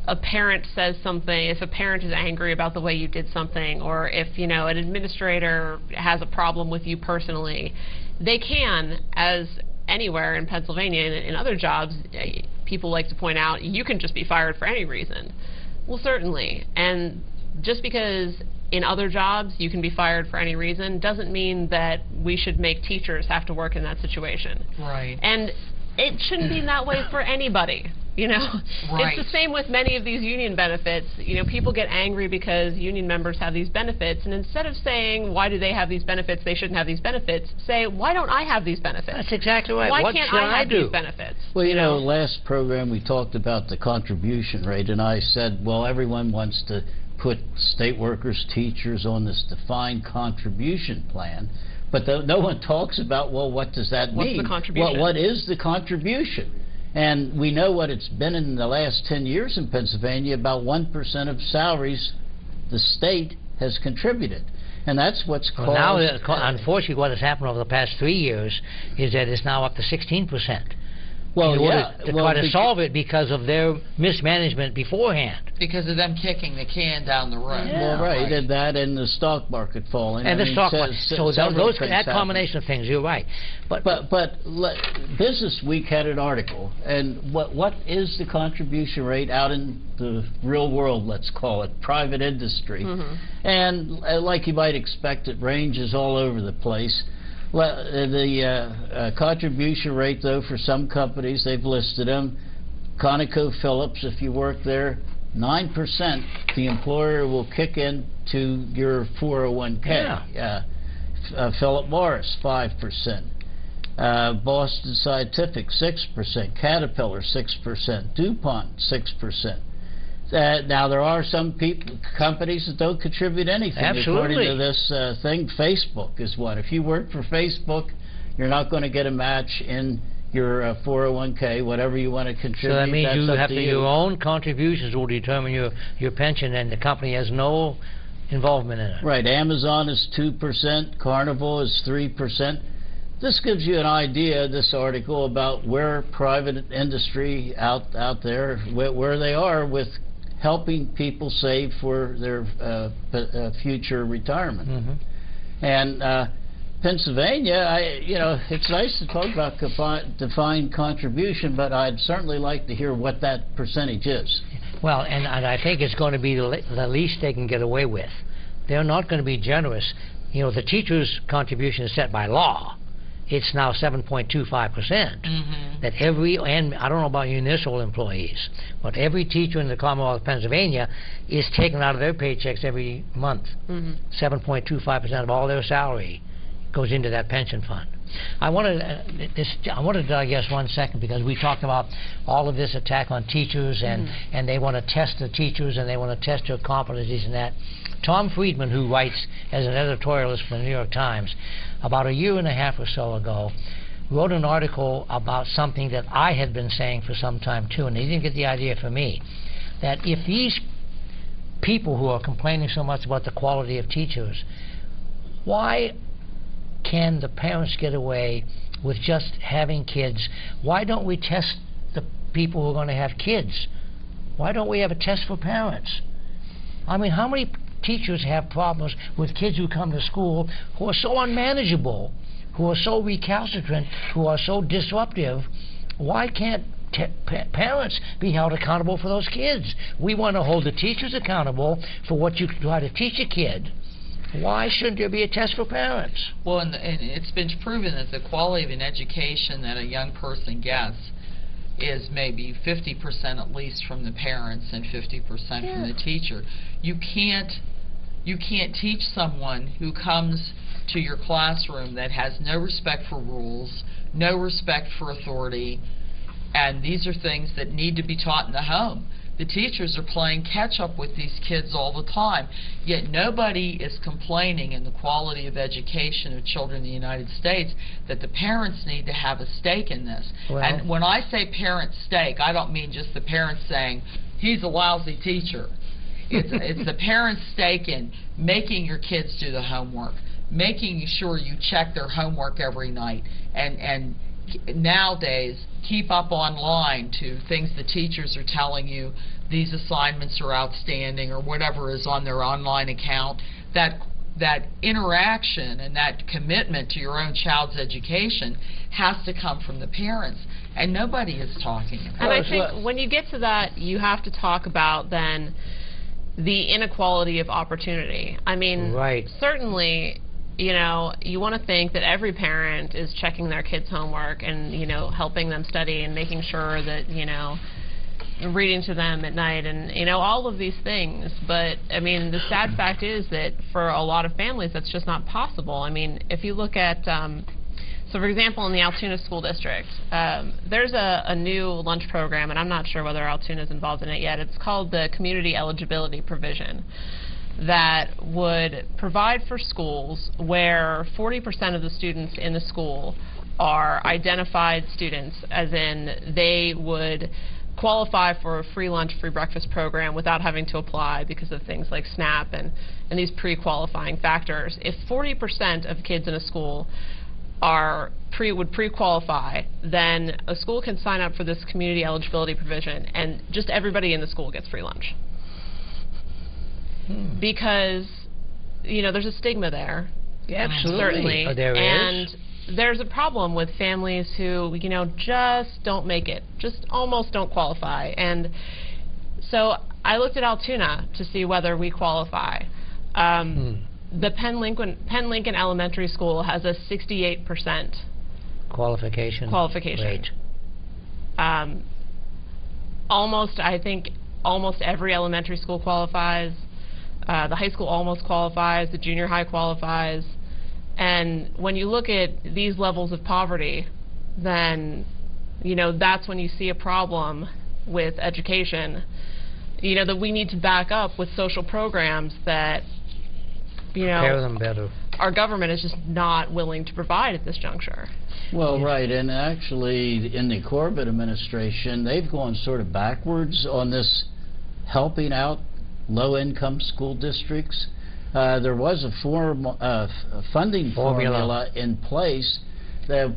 a parent says something, if a parent is angry about the way you did something, or if, you know, an administrator has a problem with you personally, they can, as anywhere in Pennsylvania and in other jobs, people like to point out, you can just be fired for any reason. Well, certainly. And just because in other jobs you can be fired for any reason doesn't mean that we should make teachers have to work in that situation. Right. And it shouldn't be that way for anybody. You know, Right. It's the same with many of these union benefits. You know, people get angry because union members have these benefits, and instead of saying, why do they have these benefits, they shouldn't have these benefits, say, why don't I have these benefits? That's exactly right. Why What can't should I have do? these benefits? Well, you know, last program we talked about the contribution rate, and I said, well, everyone wants to put state workers, teachers on this defined contribution plan, but no one talks about, well, what does that mean? What's the contribution? What is the contribution? And we know what it's been in the last 10 years in Pennsylvania. About 1% of salaries the state has contributed. And that's what's caused... Well, now, unfortunately, what has happened over the past 3 years is that it's now up to 16%. Well, in order yeah. to try to solve it because of their mismanagement beforehand. Because of them kicking the can down the road. Yeah. Well, right, and that and the stock market falling. And I the mean, stock market. So several those, things that happen. combination of things, you're right. But Business Week had an article, and what is the contribution rate out in the real world, let's call it, private industry? Mm-hmm. And like you might expect, it ranges all over the place. The contribution rate, though, for some companies, they've listed them. ConocoPhillips, if you work there, 9% the employer will kick in to your 401k. Yeah. Philip Morris, 5%. Boston Scientific, 6%. Caterpillar, 6%. DuPont, 6%. Now, there are some companies that don't contribute anything. Absolutely. According to this thing, Facebook is one. If you work for Facebook, you're not going to get a match in your 401k, whatever you want to contribute. So that means that's you up have to to, your own contributions will determine your pension, and the company has no involvement in it. Right. Amazon is 2%. Carnival is 3%. This gives you an idea, this article, about where private industry out there, where they are with helping people save for their future retirement. Mm-hmm. And Pennsylvania, it's nice to talk about defined contribution, but I'd certainly like to hear what that percentage is. Well, and I think it's going to be the least they can get away with. They're not going to be generous. You know, the teacher's contribution is set by law. It's now 7.25%. Mm-hmm. That and I don't know about municipal employees, but every teacher in the Commonwealth of Pennsylvania is taken out of their paychecks every month. 7.25% of all their salary goes into that pension fund. I wanted to digress 1 second, because we talked about all of this attack on teachers, and they want to test the teachers, and they want to test their competencies and that. Tom Friedman, who writes as an editorialist for the New York Times, about a year and a half or so ago, wrote an article about something that I had been saying for some time too, and he didn't get the idea from me, that if these people who are complaining so much about the quality of teachers, why can the parents get away with just having kids? Why don't we test the people who are going to have kids? Why don't we have a test for parents? I mean, how many teachers have problems with kids who come to school who are so unmanageable, who are so recalcitrant, who are so disruptive? Why can't parents be held accountable for those kids? We want to hold the teachers accountable for what you try to teach a kid. Why shouldn't there be a test for parents? Well, and it's been proven that the quality of an education that a young person gets is maybe 50% at least from the parents and 50% from the teacher. You can't teach someone who comes to your classroom that has no respect for rules, no respect for authority, and these are things that need to be taught in the home. The teachers are playing catch-up with these kids all the time, yet nobody is complaining in the quality of education of children in the United States that the parents need to have a stake in this. Well, and when I say parent stake, I don't mean just the parents saying, he's a lousy teacher. It's the parents' stake in making your kids do the homework, making sure you check their homework every night, and nowadays keep up online to things the teachers are telling you, these assignments are outstanding, or whatever is on their online account. That interaction and that commitment to your own child's education has to come from the parents, and nobody is talking about it. And I think when you get to that, you have to talk about then the inequality of opportunity. I mean, certainly, you know, you want to think that every parent is checking their kids' homework and, you know, helping them study and making sure that, you know, reading to them at night and, you know, all of these things. But, I mean, the sad fact is that for a lot of families, that's just not possible. I mean, if you look at, so for example, in the Altoona School District, there's a new lunch program, and I'm not sure whether Altoona is involved in it yet. It's called the Community Eligibility Provision, that would provide for schools where 40% of the students in the school are identified students, as in they would qualify for a free lunch, free breakfast program without having to apply because of things like SNAP and these pre-qualifying factors. If 40% of kids in a school would pre-qualify, then a school can sign up for this community eligibility provision, and just everybody in the school gets free lunch. Because, you know, there's a stigma there. Absolutely. Certainly. Oh, there and is. There's a problem with families who, you know, just don't make it, just almost don't qualify. And so I looked at Altoona to see whether we qualify. The Penn Lincoln Elementary School has a 68% qualification rate. I think almost every elementary school qualifies. The high school almost qualifies. The junior high qualifies. And when you look at these levels of poverty, then, you know, that's when you see a problem with education, you know, that we need to back up with social programs that, you know, prepare them better. Our government is just not willing to provide at this juncture. Well, right, and actually in the Corbett administration, they've gone sort of backwards on this helping out low-income school districts. There was a funding formula in place.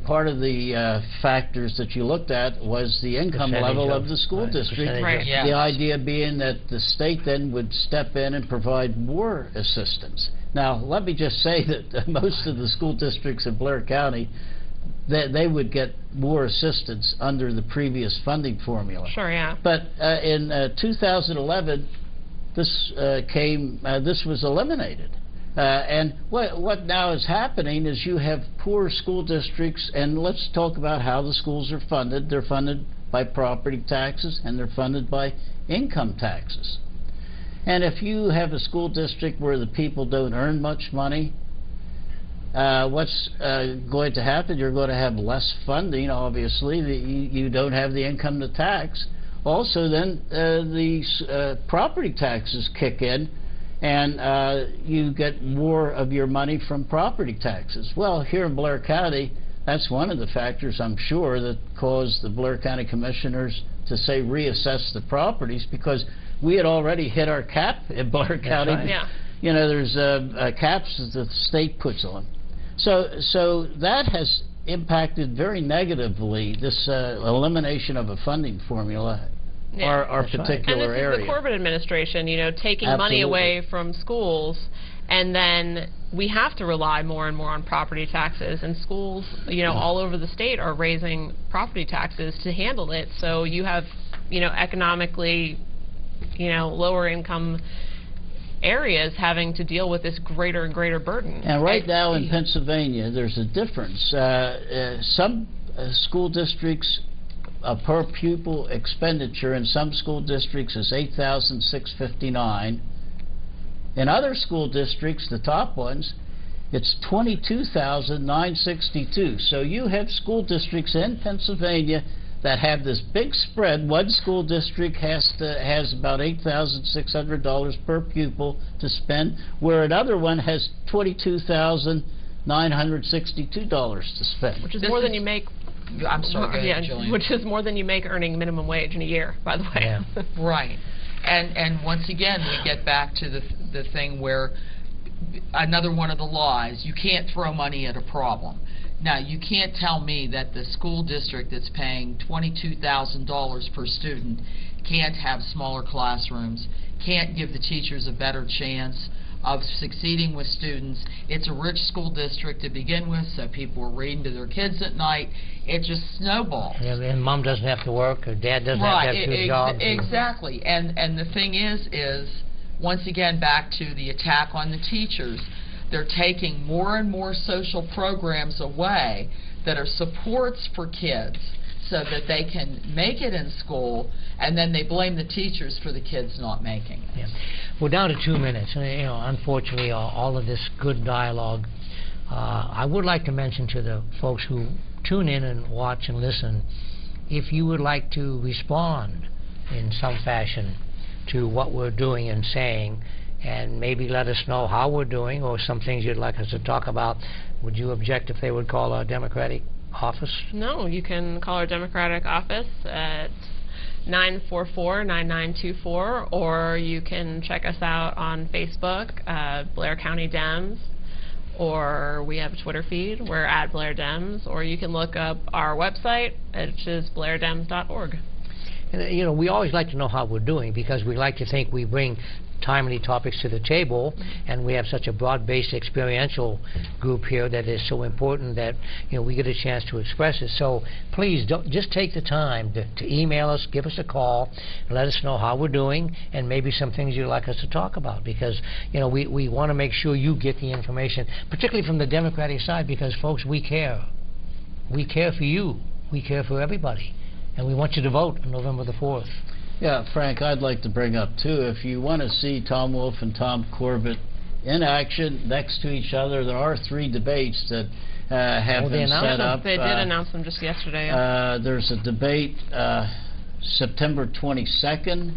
Part of the factors that you looked at was the income level of the school district. Right. The idea being that the state then would step in and provide more assistance. Now, let me just say that most of the school districts in Blair County, they would get more assistance under the previous funding formula. Sure, yeah. But in 2011, this was eliminated. And what now is happening is you have poor school districts, and let's talk about how the schools are funded. They're funded by property taxes, and they're funded by income taxes. And if you have a school district where the people don't earn much money, what's going to happen? You're going to have less funding, obviously. You don't have the income to tax. Also, then the property taxes kick in, and you get more of your money from property taxes. Well, here in Blair County, that's one of the factors, I'm sure, that caused the Blair County Commissioners to say reassess the properties, because we had already hit our cap in Blair County. Right. Yeah. There's caps that the state puts on. So that has impacted very negatively, this elimination of a funding formula, Yeah. our particular And this area. is the Corbett administration, taking Absolutely. money away from schools, and then we have to rely more and more on property taxes, and schools, all over the state are raising property taxes to handle it. So you have, economically, lower income areas having to deal with this greater and greater burden. And right now in Pennsylvania, there's a difference. Some school districts, per pupil expenditure in some school districts is $8,659. In other school districts, the top ones, it's $22,962. So you have school districts in Pennsylvania that have this big spread. One school district has about $8,600 per pupil to spend, where another one has $22,962 to spend. Which is more than you make. I'm sorry, go ahead, Gillian. Which is more than you make earning minimum wage in a year, by the way. Yeah. Right. And once again, we get back to the thing where another one of the lies, you can't throw money at a problem. Now, you can't tell me that the school district that's paying $22,000 per student can't have smaller classrooms, can't give the teachers a better chance of succeeding with students. It's a rich school district to begin with, so people are reading to their kids at night. It just snowballs. Yeah, and mom doesn't have to work, or dad doesn't have to have two jobs. Exactly. And the thing is once again, back to the attack on the teachers. They're taking more and more social programs away that are supports for kids so that they can make it in school, and then they blame the teachers for the kids not making it. Yeah. We're down to 2 minutes. Unfortunately, all of this good dialogue. I would like to mention to the folks who tune in and watch and listen, if you would like to respond in some fashion to what we're doing and saying, and maybe let us know how we're doing or some things you'd like us to talk about, would you object if they would call our Democratic office? No, you can call our Democratic office at 944-9924, or you can check us out on Facebook, Blair County Dems, or we have a Twitter feed, we're at Blair Dems, or you can look up our website, which is blairdems.org. And, we always like to know how we're doing, because we like to think we bring timely topics to the table, and we have such a broad-based experiential group here that is so important that we get a chance to express it. So please just take the time to email us, give us a call, and let us know how we're doing, and maybe some things you'd like us to talk about, because we want to make sure you get the information, particularly from the Democratic side, because folks, we care for you, we care for everybody, and we want you to vote on November the 4th. Yeah, Frank, I'd like to bring up, too, if you want to see Tom Wolf and Tom Corbett in action next to each other, there are 3 debates that have been set up. They did announce them just yesterday. There's a debate September 22nd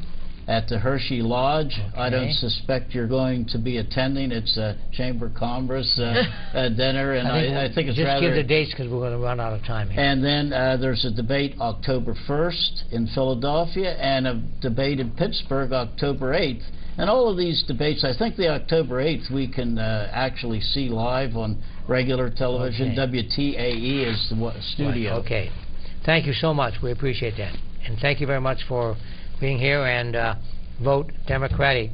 at the Hershey Lodge. Okay. I don't suspect you're going to be attending. It's a Chamber of Commerce dinner, and I think it's just rather... give the dates, because we're going to run out of time here. And then there's a debate October 1st in Philadelphia, and a debate in Pittsburgh October 8th. And all of these debates, I think the October 8th we can actually see live on regular television. Okay. WTAE is the studio. Right. Okay. Thank you so much. We appreciate that. And thank you very much for being here, and vote Democratic.